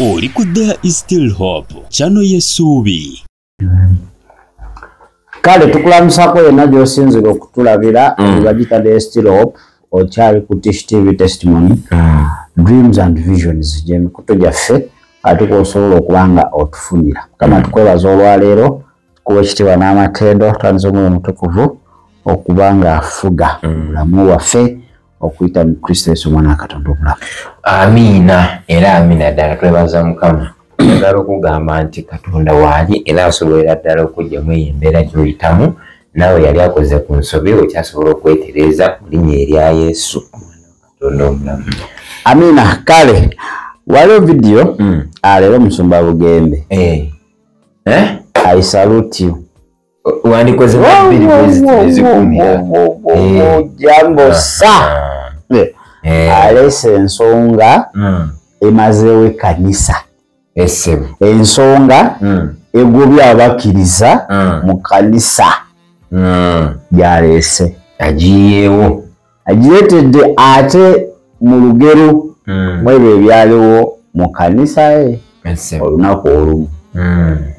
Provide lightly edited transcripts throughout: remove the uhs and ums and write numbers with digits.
Oli ku There Is Still Hope, channel y'essuubi. Kale tukulamusako yenna gy'osinzira okutulabira bagita There Is Still Hope okyali ku Tish TV Testimony Dreams and Visions gy'emikutu gyaffe ate kw'osobola okubanga otufunira. Kama tukwebaza olwaleero tukuwa ekitiibwa n'amatendo tandise Omwoyo Omutukuvu okubanga afuga obulamu waffe okuyita mu Kristo Yesu Omwana wa Katonda omulamu. Amiina era amiina ddala twebaza Mukama. Njagala okugamba nti Katonda waali era asobolera ddala okuggyamu embeera gy'oyitamu naawe yali akoze ku nsobi okyasobola okwetereeza ku linnya erya Yesu Omwana wa Katonda omulamu. Amiina. Kale waliwo video leero Musumba Bugembe. I salute you. Wandikoze babiri ezikuumira. Jambo sa. Alese ensonga emazeewo ekkanisa. Ensonga egobya abakkiriza mu kkanisa. Gyaleese. Agiyeewo. Agireetedde ate mu lugero mwebyo ebyaliwo mu kkanisa olunaku olumu.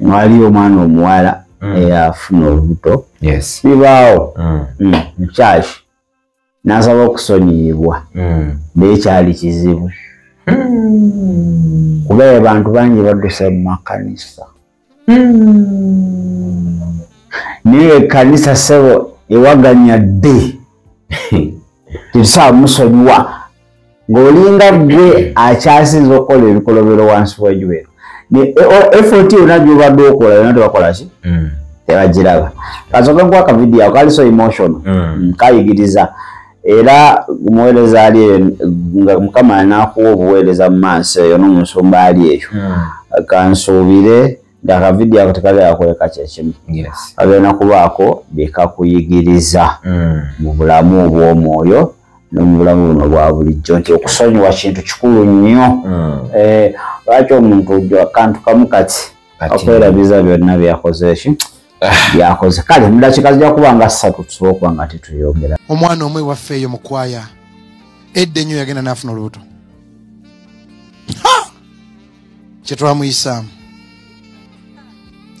Mwaliyo omwana omuwala eyafuna olubuto. Bibaawo mukyaki n'asaba okusonyiyibwa naye kyali kizibu kuba abantu bangi badduse mu makanisa naye ekkanisa ssebo ewaganya dde titusaba musonyiwa ng'olinga ggwe akyasinza okukola ebikolobero wansi w'eggwero effort yonna gy'obadde okola yonna tebakola ki tebagiraba. Kasooke nkuwa akavidiyo ako kali so emotional kayigiriza era omuweereza ali nga Mukama n'akuwa obuweereza mu maaso eyo n'omusumba ali eyo kansuubire nti akavidiyo ako tekali akweka kyekimu kagenda kubaako byekakuyigiriza mu bulamu obw'omwoyo no mu bulamu buno bwa bulijjo nti okusonyiwa kintu kikulu nnyo. Lwaki omuntu akantu kamu kati okwerabiza byonna byakoze ki byakoze. Kale mu dakiika zijja kuba nga 3 tusobola okuba nga tetuyongera. Omwana omwe waffe eyo mu kwaya edda ennyo yagenda n'afuna olubuto kye twamuyisaamu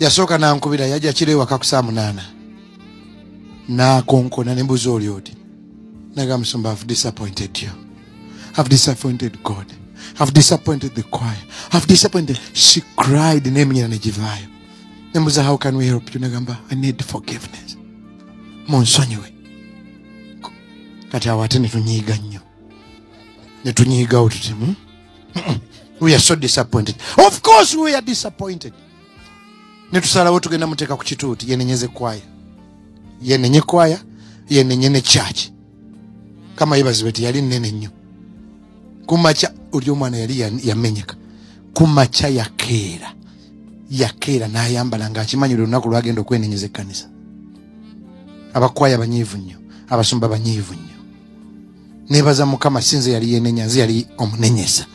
yasooka nankubira yajja kiro ewaka ku 8 n'akonkona ne mbuza oli oti naga Musumba, I've disappointed you, I've disappointed God, I've disappointed the choir, I've disappointed. She cried nemenyera negivaayo nembuza, how can we help you? Nagamba, I need forgiveness, munsonyiwe. Kati awo ate netunyiiga nnyo netunyiigawo tuti we are so disappointed. Of course we are disappointed. Netusalawo tugenda muteeka ku kituuti yenenyeze kwaya yenenye kwaya yenenye ne church kama yebazibwe ti yali nene nnyo kumacha oli omwana yali yamenyeka kumacha yakeera n'ayambala ng'akimanyi olunaku lwagenda okwenenyeza ekkanisa. Abakwaya banyiivu nnyo, abasumba banyiivu nnyo. Neebaza Mukama sinze yali yenenya, nze yali omunenyesa.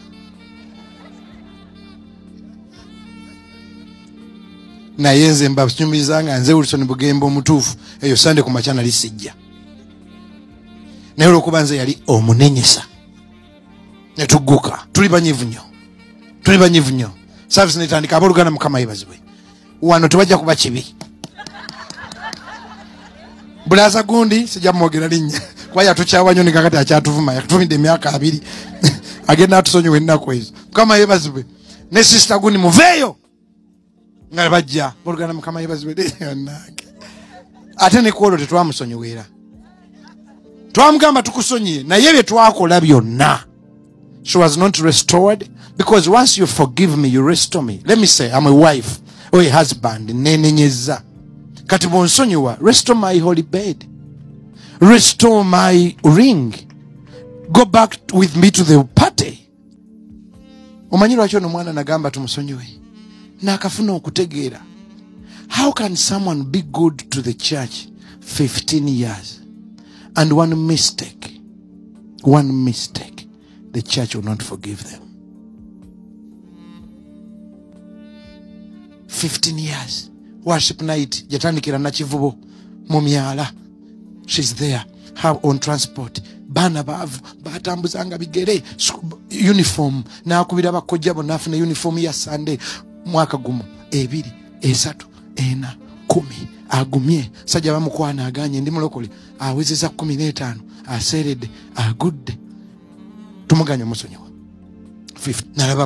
Naye nze mbanyumiriza nga nze Wilson Bugembe omutuufu eyo Sande ku makya nali sijja. Naye olw'okuba nze yali omunenyesa ne tugguka. Tuli banyiivu nnyo. Service netandika abooluganda Mukama yebazibwe. Wano tebajja kuba kibi. Bulaza gundi sijja mwogera linnya kuba yatukyawa nnyo nekakati akyatuvuma yatuvumidde emyaka 2 agenda atusonyiwa ennaku ezo. Mukama yebazibwe ne sister gundi muveeyo nga bajja abooluganda Mukama yebazibwe yonnake. Ate ne kwolwo tetwamusonyiweera. Twamugamba tukusonyiye naye bye twakola byonna. She was not restored because once you forgive me, you restore me. Let me say, I'm a wife or a husband. Nenenyeza. Kati bonsonyiwa, restore my holy bed. Restore my ring. Go back with me to the party. Omanyi lwaki ono mwana nagamba tumusonyiwe. Nakafuna okutegeera. How can someone be good to the church 15 years and one mistake, the church will not forgive them? 15 years. Worship night. Yatandikira na Kivubo. Mumyala. She's there. Her on transport. Bana batambuzanga bigere. uniform nakubira bakojja bonna afuna uniform ya Sunday mwaka gumu 2 3 4 10 agumye sajja bamukwana aganye ndi mulokole awezeza 15 aseredde agudde tumuganya musonyiwa 50 nalaba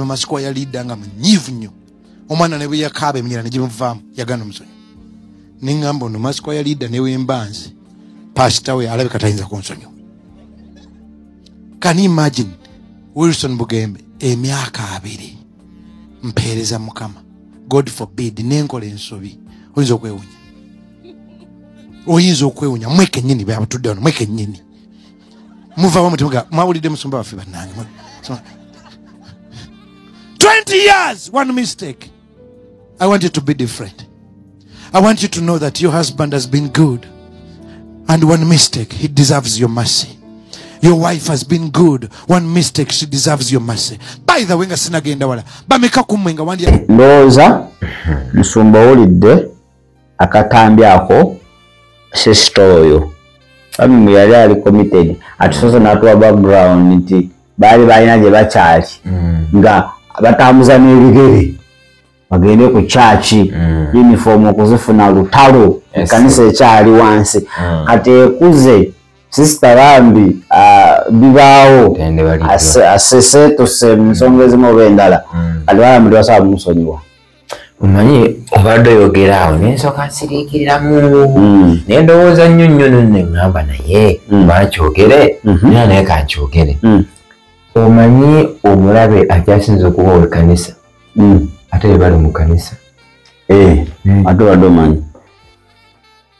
maskwa ya leader nga munyivu nnyo omwana ne bwe yakabe mnyira ne jimuvaamu yagana musonyi ningambo no maskwa ya leader ne wembanzi pastor we alabika tayinza kunsonyiwa. Can you imagine Wilson Bugembe emyaka 2 mpereza mukama God forbid nenkole ensobi oyinza okwewunya mweke nyini baba tudde ono mweke nyini muva wa mutimuga mawulide musumba wafe banange 20 years one mistake. I want you to be different. I want you to know that your husband has been good and one mistake he deserves your mercy. Your wife has been good. One mistake, she deserves your mercy. By the way, sinagenda wala. Bameka kumwenga wandi. Ndoza musumba olidde akatambi ako sister oyo. Bami muyali ali committed. Atusoza natwa background nti bali balina je bakyali. Nga batamuza n'ebigere. Bagende ku church uniform okuzifuna lutalo. Kanisa ekyali wansi. Kati ekuze sister bambi bibaawo asese tose musongezi mu bendala aliwala mudi wasaba musonyiwa umanyi obadde oyogerawo nensoka nsiriikirira mu nendowooza nnyo nengamba naye bankyogere naye kankyogere omanyi omulabe akyasinza okuba ow'ekkanisa ate bali mu kanisa ate wadde omanyi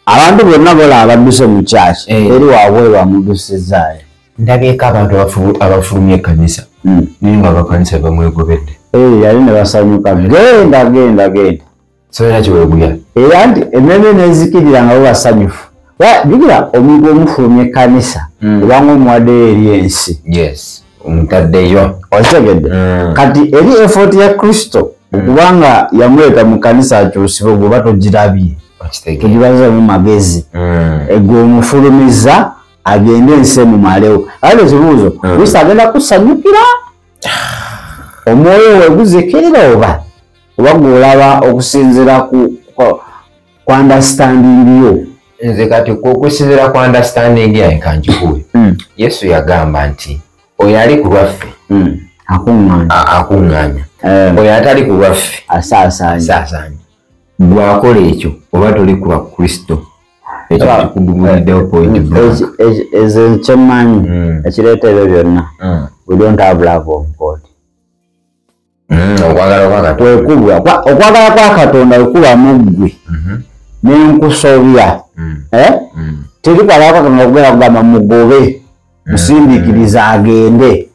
abantu bonna bola abadduse mu church eri waabwe bamudusizaayo ndabyeko abantu abafulumya ekkanisa naye nga abakanisa bamwegobedde yali ne basanyuka genda soera kiweguya era nti emmeme nezikirira nga bo basanyufu jukira omuntu omufulumya ekkanisa ebanga omuwaddeyo eri ensi omutaddeyo okitegedde kati eri effort ya Kristo okubanga yamuleeta mu kanisa akyusibwe gwe batogirabye tujibaza mu magezi ego omufulumiza agende ensi mumalewo ale ekibuuzo Kristo agenda kusanyukira omwoyo weguzekerera oba gwolaba okusinzira ku understanding yo nze kati okusinzira ku understanding yaye kanjikuwe Yesu yagamba nti oyo ali ku lwaffe akuŋŋaanya oyo atali ku lwaffe asaasaanya bwakola ekyo oba toli ku Kristo ekyo kikudumuliddewo point ezo nkyemanyi ekireeta ebyo byonna we don't have love of God. Okwagala kwa Katonda wekuba muggwe nenkusobya teri kwagala kwa Katonda kugenda kugamba mugobe musindiikiriza agende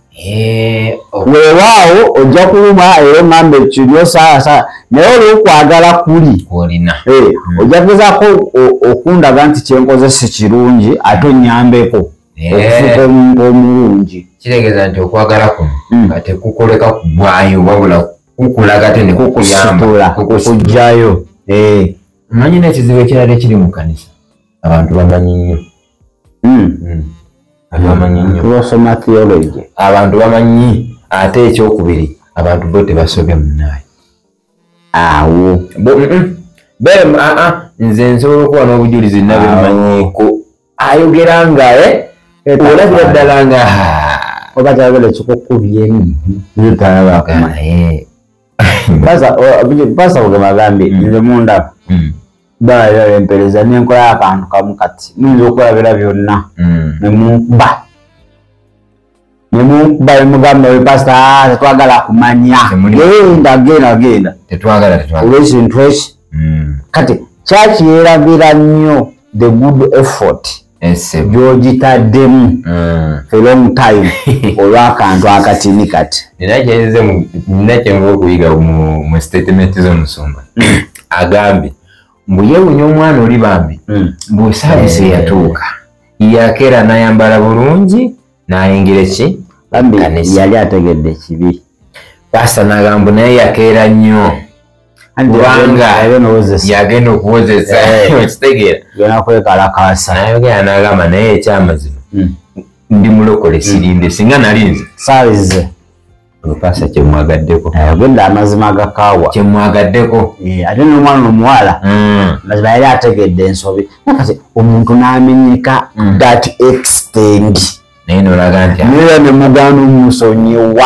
weewaawo ojja kuluma era ngamba ekiryo saasa naye olwokwagala kuli ojja kugezaako okundaga nti kyenkoze si kirungi ate onnyambeko okufuuka omuntu omulungi kireegeza nti okwagala kuno nga tekukoleka kugwayo wabula kukulaga te ne kukuyamba kukugjayo omanyi n'ekizibu ekirala ekiri mu kanisa abantu bamanyi nnyo tulosoma theology abantu bamanyi ate ekyokubiri abantu bo tebasobya munnaye awo nze nsobola okuba n'obujulizi nabimanyiko ayogera nga olabira ddala nga oba kyagala ekikukubyemu pasa kugamba gambi nze munda bala empereza nenkola akantu kamu kati muyinza okulabira byonna nemunkuba nemugamba we pasita tetwagala kumanya genda olwekintu eki kati kyaki yerabira nnyo the good effort gyogitaddemu for long time olw'akantu akatini kati nina kyenva okuyiga mu statement z'omusumba agambye mbu yewunya omwana oli bambi mbu saavisi yatuuka yakeera n'ayambala bulungi n'ayingira eki yali ategedde kibi pasita n'agamba naye yakeera nnyo kubanga yagenda okuwozesa okitegeera gena kwekalakaasa nayogera n'agamba naye ekyamazima ndi mulokole sirinde singa nalinze salize Lupasa kyemwagaddeko agenda amazima agakaawa kyemwagaddeko ate n'omwana omuwala mazima yali ategedde ensobi nakati omuntu n'amenyeka that extent naye nolaga nti naye ne muganda omusonyiwa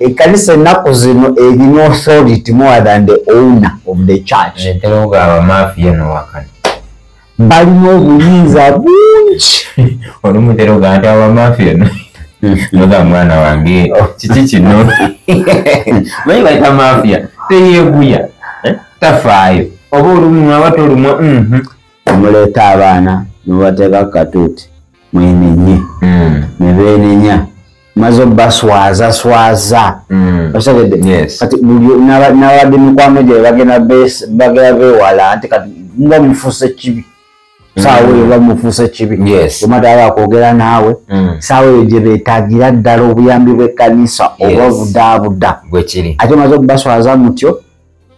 ekkanisa ennaku zino erina authority more than the owner of the church entera ogaba mafiya nowakana balina obuyinza bungi olumutera ogaba nti abamafiya noga mwana wange kiki kino manyi bayita mafiya teyeguya tafaayo oba olumwa wata olumwa omuleeta abaana nebateeka katuuti mwenenye nebenenya maze obaswaza osagedde kati nabadde mikwano gye bagenda bewala nti kati nga mufuuse kibi saawa eyo bamufuuse kibi omata aba akwogera naawe saawa eyo gye beetaagira ddala obuyambi bw'ekkanisa oba budaabuda ate maze obaswaza mutyo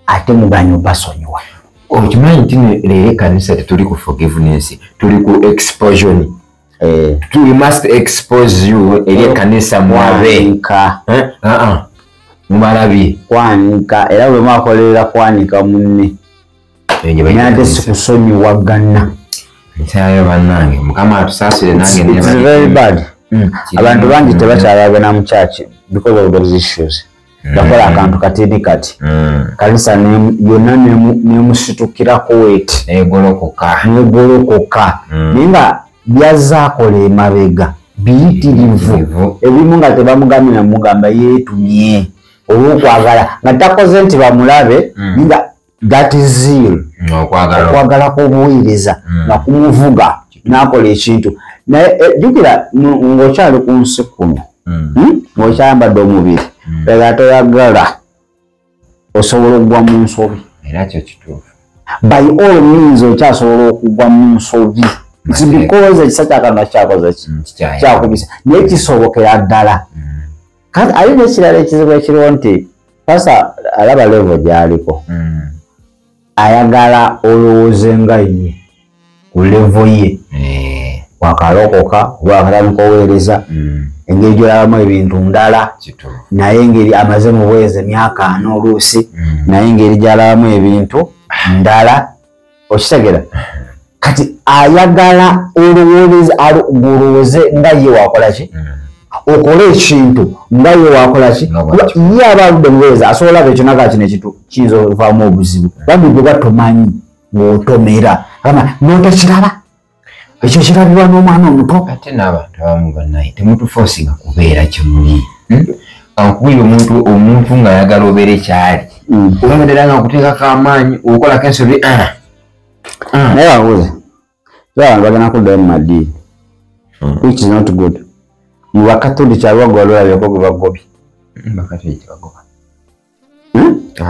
ate muganya obasonyiwa okimanyi nti leero ekkanisa tetuli ku forgiveness tuli ku exposure we must expose you eri ekkanisa mwabe mumalabi kwanika era bwe mwakolerera kwanika munne nate sikusonyiwagana nsayo bannange mukama atusaasire nange very bad abantu bangi tebakyalagana mu church because of those issues bakola akantu katini kati kanisa yonna nemusitukirako weti negolokoka naye nga byazaakola emabega biyitirivu ebimu nga tebamugamira mugamba yeetumye olwokwagala nga takoze nti bamulabe nga that is zeal okwagala kw'obuweereza nga kumuvuga n'akola ekintu naye jjukira ng'okyali ku nsi kuno ng'okyayambadde omubiri era toyagala osobola okugwa mu nsobi era kyo kituufu by all means okyasobola okugwa mu nsobi because ekisa kyakanwa kyakoze kyakubisa naye kisobokera ddala kati ali nekirala ekizibu ekiriwo nti pasa alaba levo gyaliko ayagala olowooze nga ye ku levo ye wakalokoka oba wakatandika oweereza engeri gyolabamu ebintu ndala naye engeri amaze mu bwezi emyaka 4 oluusi naye engeri gyalabamu ebintu ndala okitegera kati ayagala olowooze nga ye wakolaki okola ekintu nga ye wakolaki ye aba aludde muweereza asobola aba ekyo naga kino ekintu kiyinza ovaamu obuzibu bambi bwe batomanyi ng'otomera n'otakiraba ekyo kirabibwa n'omwana omuto ate n'abantu abamu bannaye temutufoosinga kubeera kimuli ankubira omuntu ng'ayagala obeera ekyali olabadera nga nkuteekako amaanyi okukolako ensobi naye babuuze abantu bagenda kuddayo mu madiini which is not good mu bakatoliki abagoba lwalabyeko gwe bagobye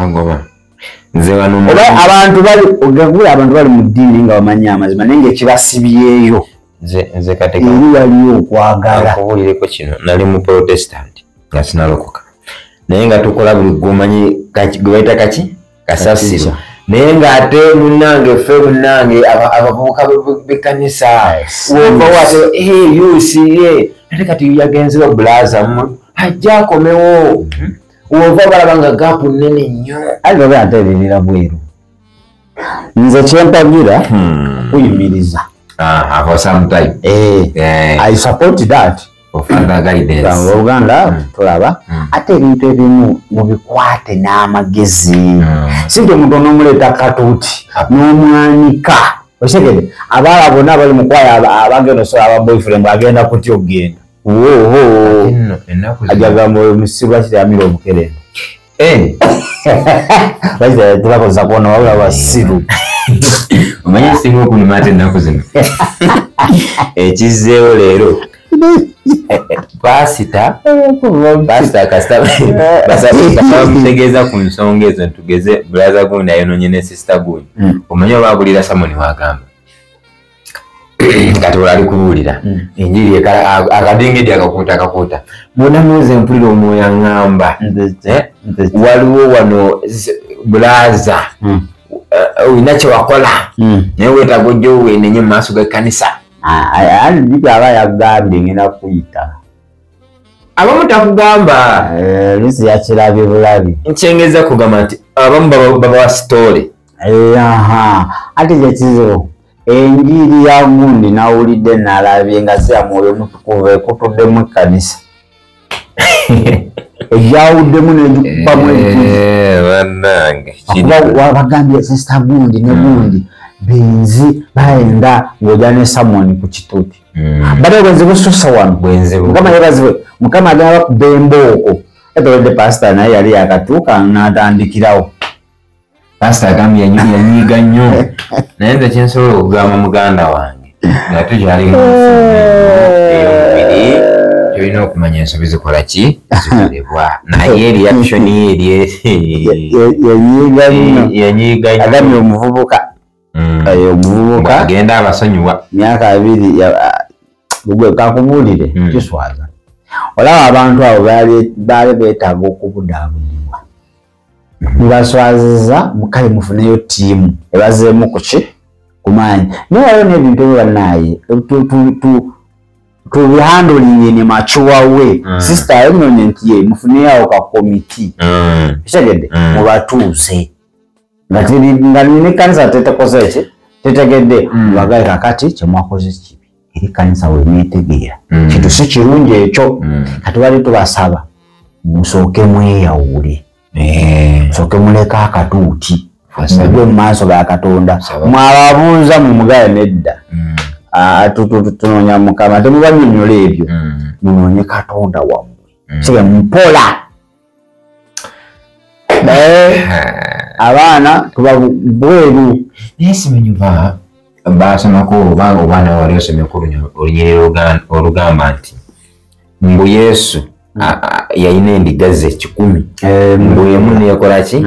agoba nze wano oba abantu bali mu ddiini nga bamanyi amazima naye ngaekibasibyeyo nze kati eri waliyo okwagala nkubuulireko kino nali mu protestant nga sinalokoka naye nga tukola buli gwomanyi gwe bayita kaki kasasiro naye ng'ate munnange ffe munnange abavubuka b'ekkanisa wova wate yusiye ate kati yagenzewo bulaza mmwe ajja akomewo wova balaba nga gaapu nnene nnyo ali babe ate ebibira bweru nze kyempagira kuyimiriza for some time I support that oluganda tulaba ate ebintu ebimu mubikwate n'amagezi si nti omuntu onomuleeta katuuti n'omwanika okitegedde abaala bonna abali mu kwaya abagenda osobola aba boyfriend agenda kutya okugenda ajagamba omusibwa kitamira obukerendo tulakozesa kuona wabula basiru omanyi singa okunuma ate ennaku zino ekizzeewo leero pasita kasita mutegeeza ku nsonga ezo ntugeze bulaza gundi ayononye ne sisita gundi omanyi oba abulira samoni wagamba kati olali kubuulira enjiri akadingedi akakuuta mwona muze mpulira omwoyo aŋŋamba waliwo wano bulaza olina kyewakola naye weetaaga ojja oweenenye mu maaso g'ekkanisa Andi aba yagambye ngenda kuyita. Abamu takugamba. Lusi yakirabye bulabi. Nkyengeza kugamba nti abamu baba wa story. Ate kyekizibu enjiri ya gundi nawulidde nalabye nga si ya Mwoyo Mutukuvu ekutuddemu ekkanisa. Ejawuddemu n'egikubamu bannange. Wabagambye Sister Gundi ne Gundi benzi baenda ng'ojja ne Samuel ku kituuti. Bade bwenzi bususa wano. Mukama yebaziwe. Mukama agamba kuba embooko. Etolodde pastor naye yali yakatuuka n'atandikirawo. Pastor agambye yanyiiga nnyo. Naye nze kyensobola okugamba muganda wange nga tukyali mu ey'omubiri tulina okumanya ensobi zikola ki zikolebwa. Naye reaction ye yanyiiga nnyo. Agambye omuvubuka agenda abasonyiwa myaka 2 kakubuulire kiswaza. Olaba abantu abo baali beetaaga okubudaabudibwa. Nibaswaziza mukale mufuneyo tiimu ebazeemu kuki kumaanyi. Naye waliwo n'ebintu ebyo bannaye tubihandulinge ne machuwa we. Sister ayononye nti ye mufuneyo ka komiti. Kitegedde mubatuuze. Nga nina ekkanisa tetekoze eki tetegedde bagaye kakati kyemwakoze kibi eri kanisa weneetegeera kintu si kirungi ekyo. Kati bali tubasaba musooke mweyawule, musooke muleka akatuuti mugwe mu maaso ga Katonda. Mwababuuza mu mugaye nedda tunoonya Mukama temubanyonnyola ebyo munoonye Katonda wammwe sibe mpola. Abaana tubabweru nesimenyuba basomako obaana wali osomeko olunyiriro olugamba nti mbu Yesu yayina endiga ze 10 mbu emu neyakolaki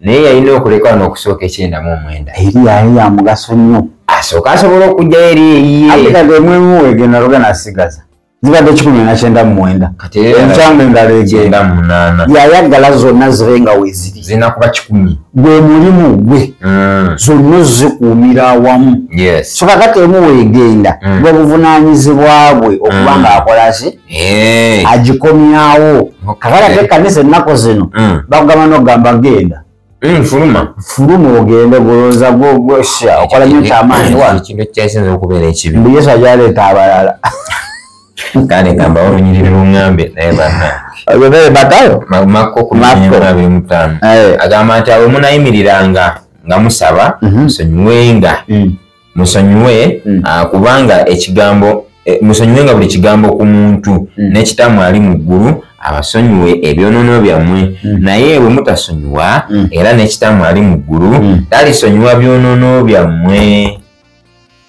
naye yayina okuleka n'okusooka 99 eri yali ya mugaso nnyo asooka asobola okujjayo eri eyiye ate mwemu wegenda lugana asigaza zibadde 19 kati enkyanga endala egenda 8 yayagala zonna zibenga weziri zina kuba 10 gwe mulimu gwe zonna zikuumira awamu. So kakati emu weegenda gwe buvunaanyizibwa bwe okuba nga akola ki agikomyawo. Kakati ate ekkanisa ennaku zino bakugamba n'okugamba genda fuluma ogende golooza gwosha okola nnyo kyamaanyi wano. Ekintu kyasinza okubeera ekibi mbu Yesu agyaleeta abalala kale gamba olunyiriri lungambe naye bannange batayo Makko 25 agamba nti abo munayimiriranga nga musaba musonyiwe kubanga ekigambo musonyiwenga buli kigambo ku muntu n'ekitammwe ali mu ggulu abasonyiwe ebyonoono byammwe naye bwe mutasonyiwa era n'ekitammwe ali mu ggulu talisonyiwa byonoono byammwe.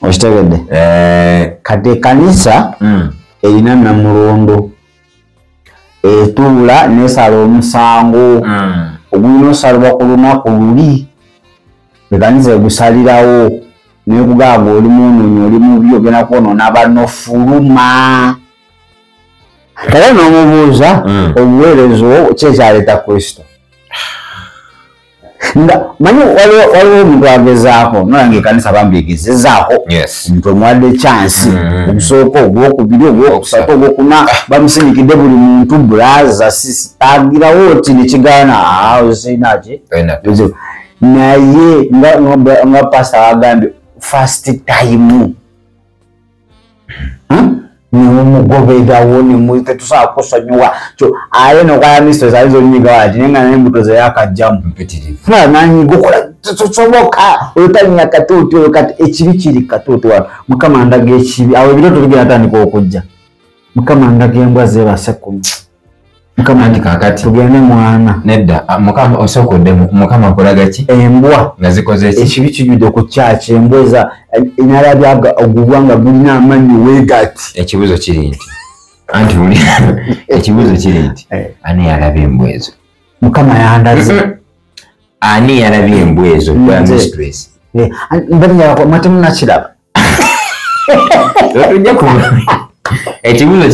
Okitegedde kati ekkanisa erina namulondo etuula nesala omusango ogulina osalibwa ku lunaku luli ekkanisa egusalirawo nekugamba oli mwonoonyi oli mubi ogenda kwonoona banofuluma. Kale n'omubuuza obuweerezo kyekyaleeta Kristo nga manyi waliwo omuntu agezaako nolanga ekkanisa bambi egezezaako omuntu omuwadde chansi omusooka ogwokubiri ogwokusatu ogwokuna bamusindikidde buli muntu bulaza agirawo oti nekigaana ozinaki naye nga pastor wagambye first time nimumugoberawo tetusobola kusonyiwa aye nokwaya mistress alizo nyiga wati nenga nembuto zeyakajjamu nanyiga okola tosoboka oyotanyiya katuuti oyo kati ekibi kiri katuuti wano Mukama ndaga ekibi awo ebiro tuligenda tandika okujja Mukama ndaga embwa zebase kumi Mukama ndi kakati tugende mwana nedda Mukama osokoddemu Mukama akolaga ki embwa nga zikoze ki ekibi kijudde ku kyaki embwa eza enala byaga ogubwanga gulina amanyi weegati. Ekibuzo kiri nti anti buli ekibuzo kiri nti ani yalabye embwa ezo Mukama yandaze ani yalabye embwa ezo kwa mistress mbanya mate munakiraba tujja kuba ekibuzo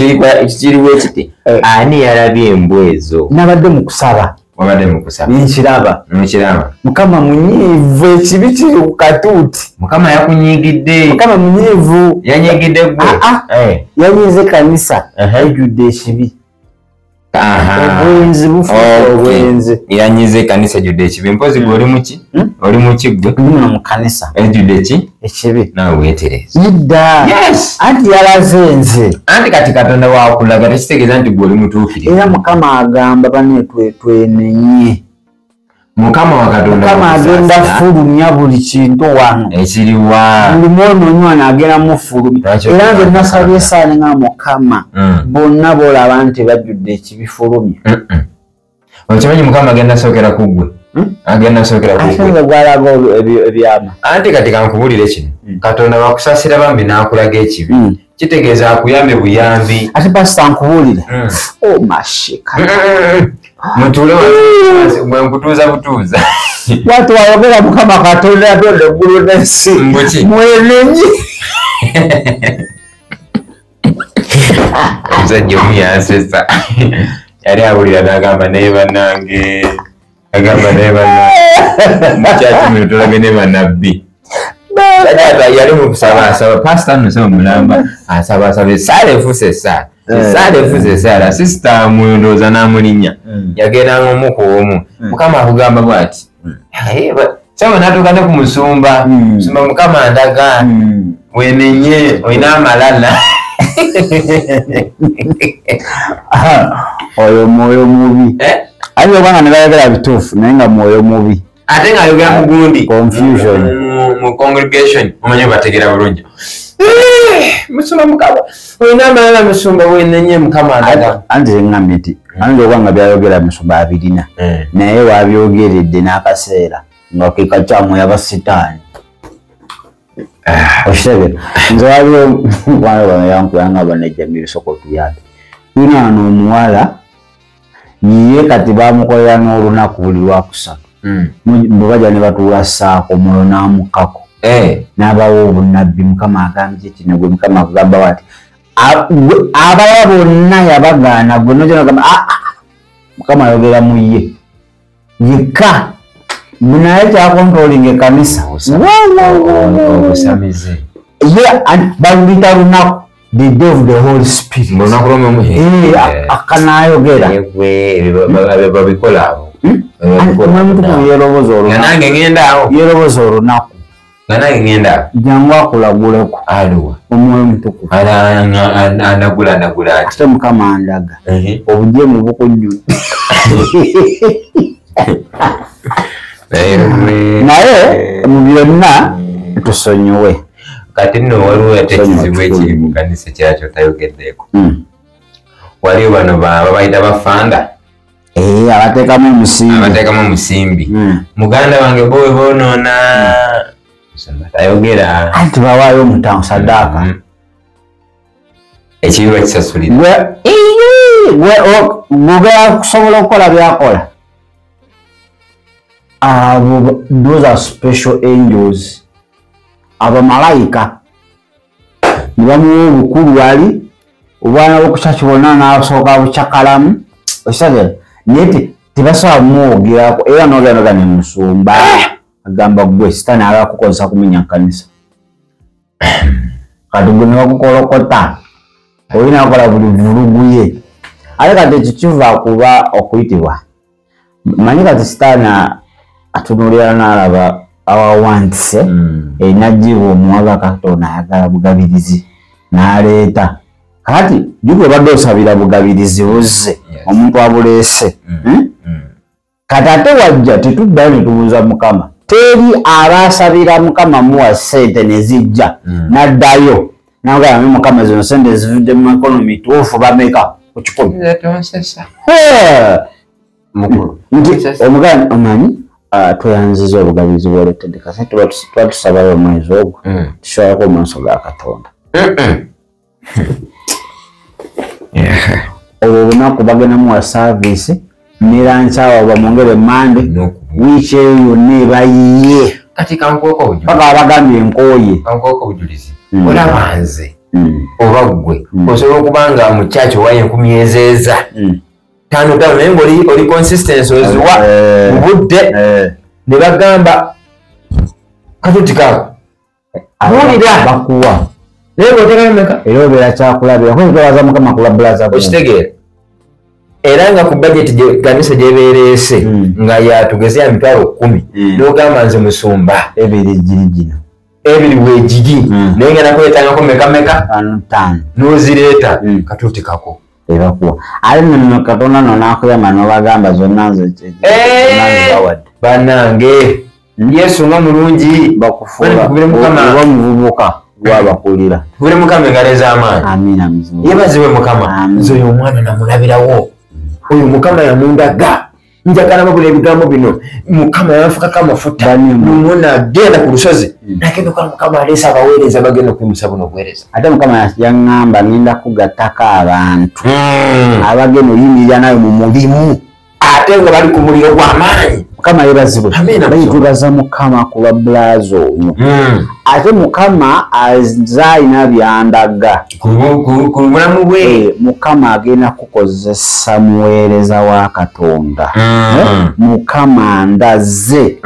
kiriwe kiti ani yalabye embwa ezo nabadde mu kusaba wabadde mukusaba nkiraba Mukama munyiivu ekibi kiri ku katuuti Mukama yakunyigidde Mukama munyiivu yanyigidde gwe yanyize kanisa ejjudde ekibi obwenzi bufuuka obwenzi yanyize kanisa ejjudde ekibi mpozi gwe oli muki oli muki gwe muno mu kanisa ejjudde ki ekibi nawe weetereze yidda anti yalaze nze anti kati Katonda wakulaga tekitegeeza nti gwe oli mutuukirivu era Mukama agamba bane twenenye Mukama wa Katonda Mukama agenda fulumya buli kintu wano ekiriwa buli mwonoonywa n'agenda mufulumya era nze nasabye esaala nga Mukama bonna boolaba nti bajjudde ekibifulumya okimanyi Mukama agenda sookera ku ggwe agenda sookera ku ggwe ate gwalaga ebyama anti kati kankubulire kino Katonda wakusasira bambi n'akulaga ekibi kitegeeza akuyambe buyambi ate pasita nkubuulire mashika mutule mwe nkutuuza butuuza watu wayogera Mukama Katonda yatonda eggulu n'ensi mwenenyi omusajja omu yansesa yali awulira n'agamba naye bannange mukyaki mwe tulabe ne bannabbi yali mu kusaba pasita nno saba mulamba asaba esaala efuuse esaala sisitamu ndowooza n'amulinnya yagendanga omu ku omu Mukama akugamba bw'ati saba n'atuuka ne ku musumba Mukama ndaga wenenye olina amalala oyo mwoyo mubi ate obanga ne bayogera bituufu naye nga mwoyo mubi ate ng'ayogera mu gundi confusion mu congregation omanyi bategeera bulungi musumba Mukama olina amalala musumba wenenye Mukama ndaga anti ngambye nti anti obanga byayogera musumba abirina naye wabyogeredde n'akaseera nga kekakyamu yabasitaani oshebe nze waliwo mwana bano yankuyanga banejjamira soko tuyambe tulina wano omuwala ye kati bamukolera n'olunaku buli lwakusatu bwe bajja ne batuula ssaako mulo n'amukkako n'abawo obunnabbi Mukama agambye kino gwe Mukama akugamba bati abalala bonna yabagaana gwe nojja nagamba Mukama ayogera mu ye yekka naye kyakontrolinga ekkanisa obusamize baluyita lunaku the day of the Holy Spirit akanayogera babikola abo yeroboza olunaku jangu akulaguleko omwoyo mutukuvu anagula ate Mukama andaga obujeemu bukujjudde naye mu byonna tusonyiwe kati nno waliwo ate ekizibu ekiri mu kanisa kyakyo tayogeddeeko waliwo bano babayita bafanda abateekamu omusimbi muganda wange bowe bonoona tayogera anti bawaayo omutango saddaaka ekibi bakisasulira gwe kusobola okukola byakola those are special angels abamalayika nibamuwa obukulu wali obwana bwokukyaki bonna n'asooka bukyakalamu osagera naye tebasobola mumwogerako era n'ogenda ne musumba agamba gwe sitaani agakukozesa kumenya nkanisa kati gwe ne bakukolokota olina akola buli vulugu ye ate kati ekyo kiva kuba okuyitibwa manyi kati sitaani atunulira n'alaba awawantise najjiba omuwaga Katonda ayagala bugabirizi n'aleeta kati jukwe badde osabira bugabirizi buzze omuntu abuleese kati ate wajja tetuddayo ne tubuuza Mukama teri abaasabira Mukama muwa ssente ne zijja n'addayo n'agamba Mukama zino ssente zivudde mu ekonomi tuufu bameka ku kikumi nti omuganda omanyi tweyanziza obugabirizi bwoletedde kasi tuba tusabayo omwezi ogwo tusobolako omaaso ga Katonda olwo olunaku bagenda muwa saavisi nerancawa bamwongere mande wiiki eyo yonna ebayiye paka bagambye enkooye olaba nze oba ggwe osobola okuba nga mukyaki owayo enkumi ezeeza tano naye ng'oli consistency oziwa budde ne bagamba katuti kaako buulira bakuwa naye ng'otekayo meka era obeera kyakulabira kwebaza mukama kulabulaza okitegeera era nga ku budget kanisa gyebeereese nga yatugeze ya mitwalo 10 n'ogamba nze musumba ebiri gino ebiri weegigi naye nga nakwetangako meka n'ozireeta katuti kako ebakuwa ali nno katonda nonakuyamba nobagamba zonna nze bannange yesu nga mulungi bakufuula oba muvubuka gwabakulira tubule mukama engalo ez'amaanyi amina yebaziwe mukama nze oyo omwana namulabirawo oyo mukama yamundaga njagala babula ebigambo bino mukama yanfukako amafuta numuna agenda ku lusozi nagenda okola mukama aleesa abaweereza bagenda okwimusa buno obuweereza ate mukama yaŋŋamba ngenda kugattako abantu abagenda oyimirira nayo mu mulimu ate nga bali ku muliro gw'amaanyi mukama yebazibwe bayitubaza mukama ku lwabulaza oyo ate mukama azaalina byandaga ku bulamu bwe mukama agenda kukozesa muweereza wa katonda mukama ndaze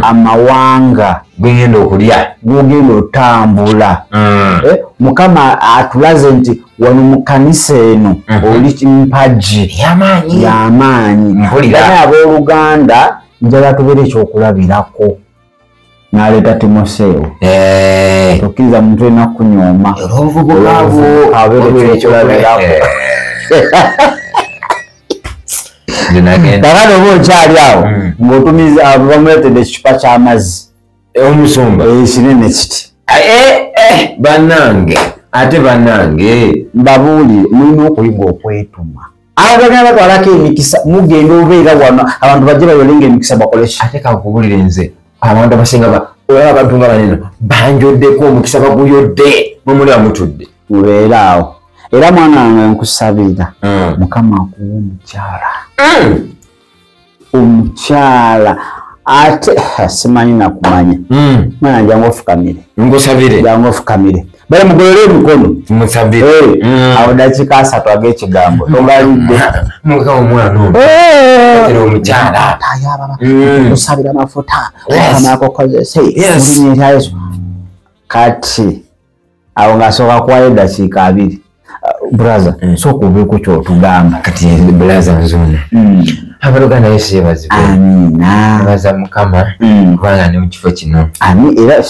amawanga gwegenda okulya gugenda otambula mukama atulaze nti wano mu kanisa eno oli mpagi y'amaanyi naye abooluganda njala tubeere ekyokulabirako n'aleeta timoseewo tokkiriza muntu olina kunyooma abeere ekyokulabirako kakati oba okyali awo ng'otumiza bamuleetedde ekicupa ky'amazzi omusumba kinene kiti bannange ate bannange mbabuulire mulina okuyiga okwetuma abagenda batwalako emikisa mugenda obeera wano abantu bajje bayolenga emikisa bakoleki ate kakubulire nze abantu abasinga olaba abantu nga banene banjoddeko omukisa baguyodde mumuli amutudde mubeere awo era mwana wange nkusabira mukama akuwa omukyala ate simanyi nakumanya mwana jangu ofukamire ngusabire jangu ofukamire bale mugolole emikono musabire awo dakiika 3 ag'ekigambo togalidde muka omwana omwo omukyala osabira amafuta amakokozese mulinya erya Yesu kati awo ng'asooka kuwayo eddakiika 2 brother sooka obeeko kyotugamba kati brother nzuna abaluganda Yesu yebazibwe amina baza mukama kubanga ne mu kifo kino era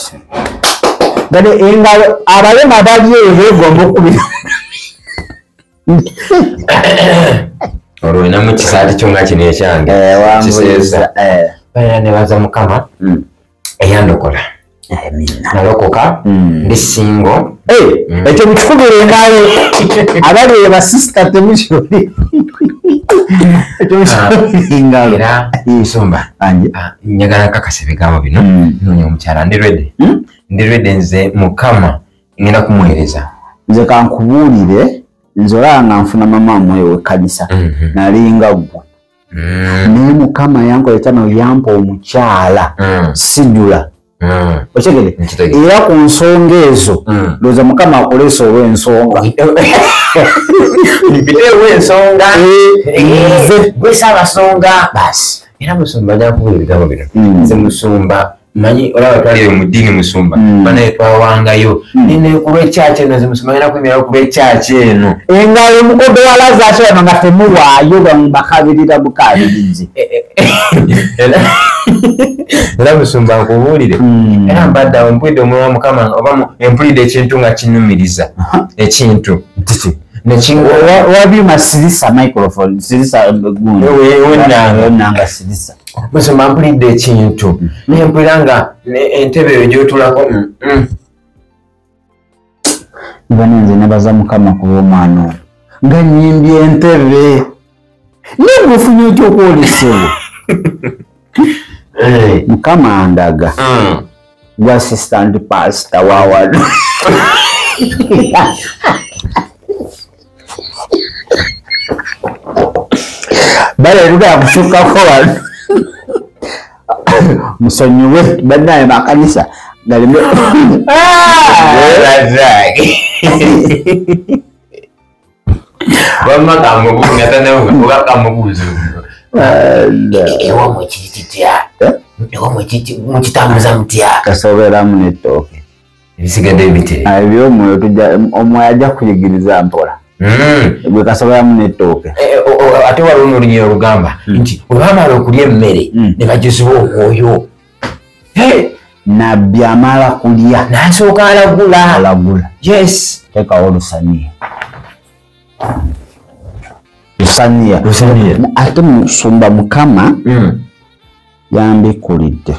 gade engalo abalema bali eyo beegomba okubira olwo ina mu kisaati kyo nga kino ekyange kiseesa balina ne baza mukama eyandokola nalokoka ndi singo ekyo mukikubira engalo abali eyo basisita temukiroli ekyo mukikubira engalo era nsumba njagala nkakasa ebigambo bino noonya omukyala ndi redde nze mukama ngenda kumuweereza nze kankubuulire nze olaba nga nfuna mama mweyo wekkanisa nalinga ggwe naye mukama yankola ekyama yampa omukyala sijula okegere era ku nsonga ezo ndowooza mukama akoleesa olw'ensonga ensonga gwesabasonga basi era musumba njakubula ebigambo bino nze musumba manyi olaba twalire mu ddiini musumba banaye twawangayo nene ku lw'ekyaki eno nze musumba ngenda kuyimirawo ku lw'ekyaki eno engalo omukodo wa Lazaro wano nga temuwaayo bakabirira bukabirizi era musumba nkubuulire era mbadde awo mpulidde omwoyo wa mukama oba empulidde ekintu nga kinnumiriza ekintu wabyuma sirisa microphone sirisa gundi wenanga sirisa musumba mpulidde ekintu naye mpulira nga entebe eyo gyotulako banenze nebaza mukama ku lw'omwana oyo nga nyimbye entebe naye ofunye otya okwolesebwa mukama andaga gwa assistant pastor wawano bale luga kusukako wano musonyiwe bannaye makanisa galime Wamma kamubuuza ngataneoga kamubuuza ewa mukititya ewa mukitambuza mutya kasoberamu n'ettooke ebisigadde ebite ebyomwoyo omwoyo ajja kuyigiriza mpola bwe kasoberamu n'ettooke ate waliwo n'olunyi olugamba nti bwe bamala okulya emmere ne bagisiba omwoyo nabbi amala kulya n'asooka alagula yes tekawo lusaniya ate musumba Mukama yambikulidde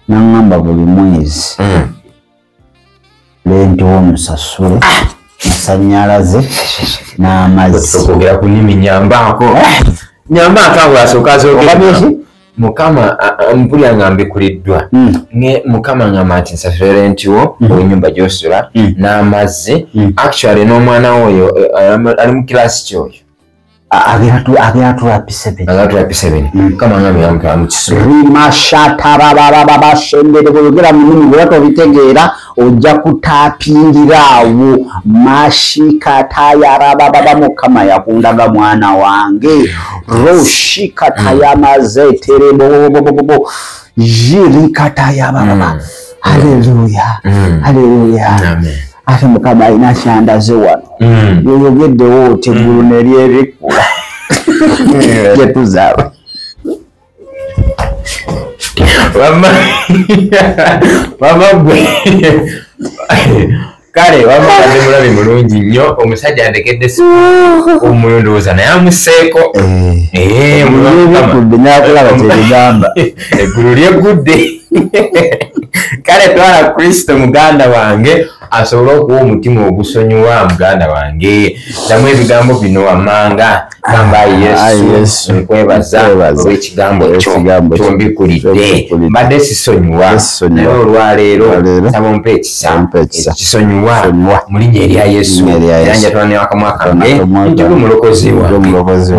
naŋŋamba buli mwezi lenti womusasule masanyalaze n'amazzi okugera ku nnimi nyambaako bw'asooka azoogera Mukama mpulya nga mbikuliddwa Mukama ngamba nti nsasule lenti wo ow'ennyumba gy'osula n'amazzi actually n'omwana woyo ali mu kirasi kyoyo agera tulapi7 Mukama ngambe yamutwala mu kisolo rimashatababababashendere bweyogera mu nnimi bwe tobitegeera ojja kutaapingiraawo mashikatayarabababa Mukama yakundaga mwana wange roshikatayamaze terebobobobobo jirikatayabababa haleluya ate Mukama alina kyandaze wano yoyogeddewo oti eggulu neryerikula gyetuzaaba wama gwe kale wamukadde mulabi mulungi nnyo omusajja andekedde omulondooza naye amuseeko ebikudde nakulaba tebigamba eggulu lyeggudde kale twala Kristo muganda wange asobole okuwa omutima ogusonyiwa muganda wange damu ebigambo bino wammanga gamba Yesu nkwebaza olw'ekigambo ekyo kyombikulidde mbadde sisonyiwa naye olwaleero saba ompa ekisa kisonyiwa mu linnya erya Yesu era njatula ne wakamwa kange nti gwe mulokozi wange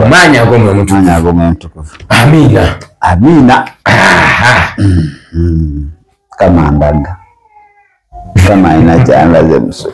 maanyi ag'omwemutukuvu amiina kamandaga kama ina kyandaze muso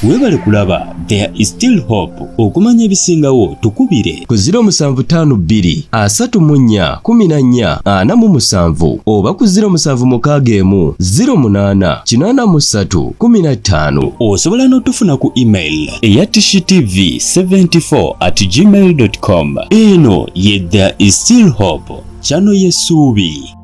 webale kulaba There is Still Hope okumanya ebisingawo tukubire ku 0752 34 14 47 oba ku 0761 08 83 15 osobola n'otufuna ku email eya tshitv74@gmail.com eno ye There is Still Hope channel y'essuubi.